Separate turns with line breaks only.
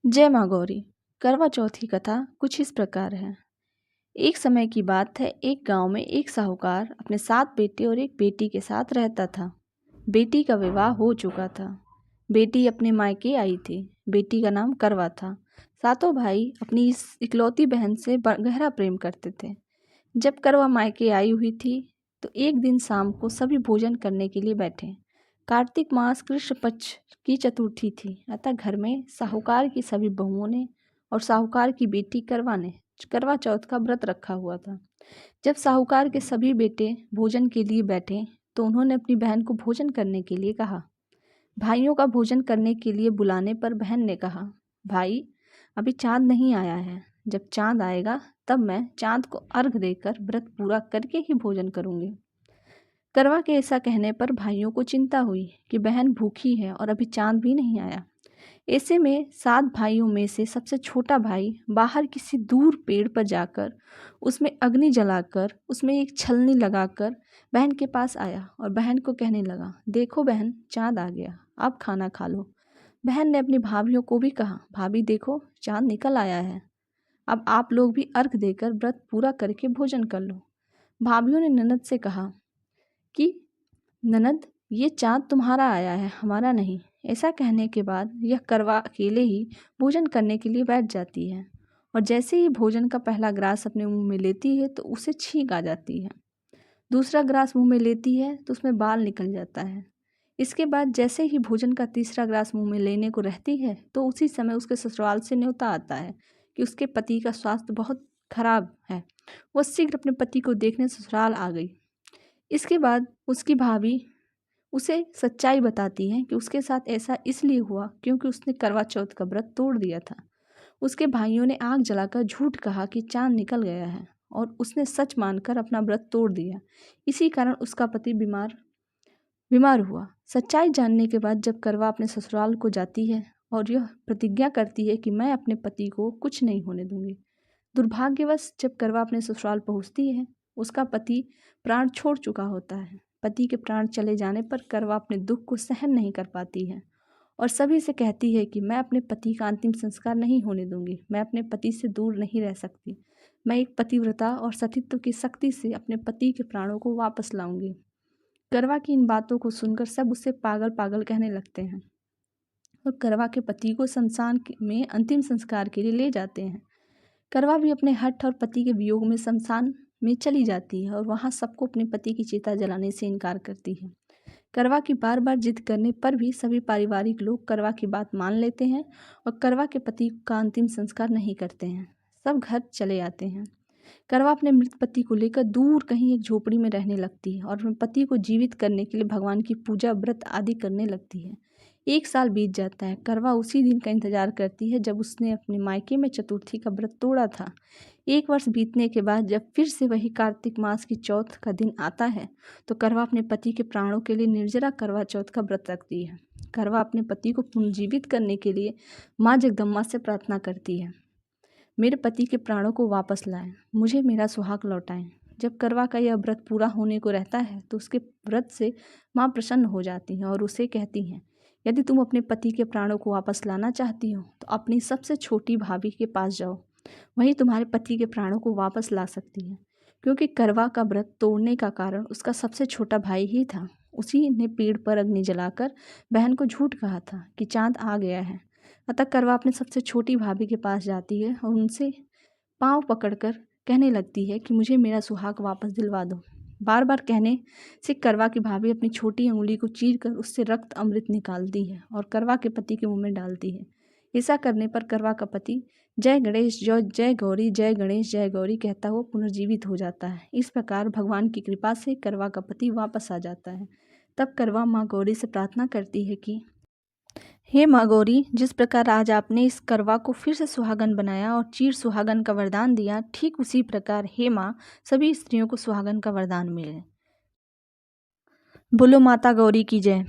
जय माँ गौरी। करवा चौथ की कथा कुछ इस प्रकार है। एक समय की बात है, एक गांव में एक साहूकार अपने 7 बेटे और एक बेटी के साथ रहता था। बेटी का विवाह हो चुका था। बेटी अपने मायके आई थी। बेटी का नाम करवा था। सातों भाई अपनी इस इकलौती बहन से गहरा प्रेम करते थे। जब करवा मायके आई हुई थी तो एक दिन शाम को सभी भोजन करने के लिए बैठे। कार्तिक मास कृष्ण पक्ष की चतुर्थी थी, अतः घर में साहूकार की सभी बहुओं ने और साहूकार की बेटी करवा ने करवा चौथ का व्रत रखा हुआ था। जब साहूकार के सभी बेटे भोजन के लिए बैठे तो उन्होंने अपनी बहन को भोजन करने के लिए कहा। भाइयों का भोजन करने के लिए बुलाने पर बहन ने कहा, भाई अभी चांद नहीं आया है, जब चांद आएगा तब मैं चांद को अर्घ देकर व्रत पूरा करके ही भोजन करूंगी। करवा के ऐसा कहने पर भाइयों को चिंता हुई कि बहन भूखी है और अभी चांद भी नहीं आया। ऐसे में 7 भाइयों में से सबसे छोटा भाई बाहर किसी दूर पेड़ पर जाकर उसमें अग्नि जलाकर उसमें एक छलनी लगाकर बहन के पास आया और बहन को कहने लगा, देखो बहन, चांद आ गया, अब खाना खा लो। बहन ने अपनी भाभियों को भी कहा, भाभी देखो, चांद निकल आया है, अब आप लोग भी अर्घ देकर व्रत पूरा करके भोजन कर लो। भाभियों ने ननद से कहा कि ननद, ये चाँद तुम्हारा आया है, हमारा नहीं। ऐसा कहने के बाद यह करवा अकेले ही भोजन करने के लिए बैठ जाती है और जैसे ही भोजन का पहला ग्रास अपने मुंह में लेती है तो उसे छींक आ जाती है। दूसरा ग्रास मुंह में लेती है तो उसमें बाल निकल जाता है। इसके बाद जैसे ही भोजन का तीसरा ग्रास मुंह में लेने को रहती है तो उसी समय उसके ससुराल से न्योता आता है कि उसके पति का स्वास्थ्य बहुत खराब है। वह शीघ्र अपने पति को देखने ससुराल आ गई। इसके बाद उसकी भाभी उसे सच्चाई बताती है कि उसके साथ ऐसा इसलिए हुआ क्योंकि उसने करवा चौथ का व्रत तोड़ दिया था। उसके भाइयों ने आग जलाकर झूठ कहा कि चांद निकल गया है और उसने सच मानकर अपना व्रत तोड़ दिया। इसी कारण उसका पति बीमार बीमार हुआ। सच्चाई जानने के बाद जब करवा अपने ससुराल को जाती है और यह प्रतिज्ञा करती है कि मैं अपने पति को कुछ नहीं होने दूंगी। दुर्भाग्यवश जब करवा अपने ससुराल पहुंचती है, उसका पति प्राण छोड़ चुका होता है। पति के प्राण चले जाने पर करवा अपने दुख को सहन नहीं कर पाती है और सभी से कहती है कि मैं अपने पति का अंतिम संस्कार नहीं होने दूंगी, मैं अपने पति से दूर नहीं रह सकती, मैं एक पतिव्रता और सतीत्व की शक्ति से अपने पति के प्राणों को वापस लाऊंगी। करवा की इन बातों को सुनकर सब उसे पागल पागल कहने लगते हैं और करवा के पति को शमशान में अंतिम संस्कार के लिए ले जाते हैं। करवा भी अपने हठ और पति के वियोग में शमशान में चली जाती है और वहां सबको अपने पति की चिता जलाने से इनकार करती है। करवा की बार बार जिद करने पर भी सभी पारिवारिक लोग करवा की बात मान लेते हैं और करवा के पति का अंतिम संस्कार नहीं करते हैं। सब घर चले आते हैं। करवा अपने मृत पति को लेकर दूर कहीं एक झोपड़ी में रहने लगती है और अपने पति को जीवित करने के लिए भगवान की पूजा व्रत आदि करने लगती है। 1 साल बीत जाता है। करवा उसी दिन का इंतजार करती है जब उसने अपने मायके में चतुर्थी का व्रत तोड़ा था। 1 वर्ष बीतने के बाद जब फिर से वही कार्तिक मास की चौथ का दिन आता है तो करवा अपने पति के प्राणों के लिए निर्जरा करवा चौथ का व्रत रखती है। करवा अपने पति को पुनर्जीवित करने के लिए माँ जगदम्बा से प्रार्थना करती है, मेरे पति के प्राणों को वापस लाएं, मुझे मेरा सुहाग लौटाएं। जब करवा का यह व्रत पूरा होने को रहता है तो उसके व्रत से माँ प्रसन्न हो जाती हैं और उसे कहती हैं, यदि तुम अपने पति के प्राणों को वापस लाना चाहती हो तो अपनी सबसे छोटी भाभी के पास जाओ, वही तुम्हारे पति के प्राणों को वापस ला सकती है। क्योंकि करवा का व्रत तोड़ने का कारण उसका सबसे छोटा भाई ही था। उसी ने पेड़ पर अग्नि जलाकर बहन को झूठ कहा था कि चांद आ गया है। अतः करवा अपने सबसे छोटी भाभी के पास जाती है और उनसे पाँव पकड़कर कहने लगती है कि मुझे मेरा सुहाग वापस दिलवा दो। बार बार कहने से करवा की भाभी अपनी छोटी उंगली को चीरकर उससे रक्त अमृत निकालती है और करवा के पति के मुंह में डालती है। ऐसा करने पर करवा का पति जय गणेश जय जय गौरी, जय गणेश जय गौरी कहता हुआ पुनर्जीवित हो जाता है। इस प्रकार भगवान की कृपा से करवा का पति वापस आ जाता है। तब करवा माँ गौरी से प्रार्थना करती है कि हे माँ गौरी, जिस प्रकार आज आपने इस करवा को फिर से सुहागन बनाया और चीर सुहागन का वरदान दिया, ठीक उसी प्रकार हे माँ सभी स्त्रियों को सुहागन का वरदान मिले। बोलो माता गौरी की जय।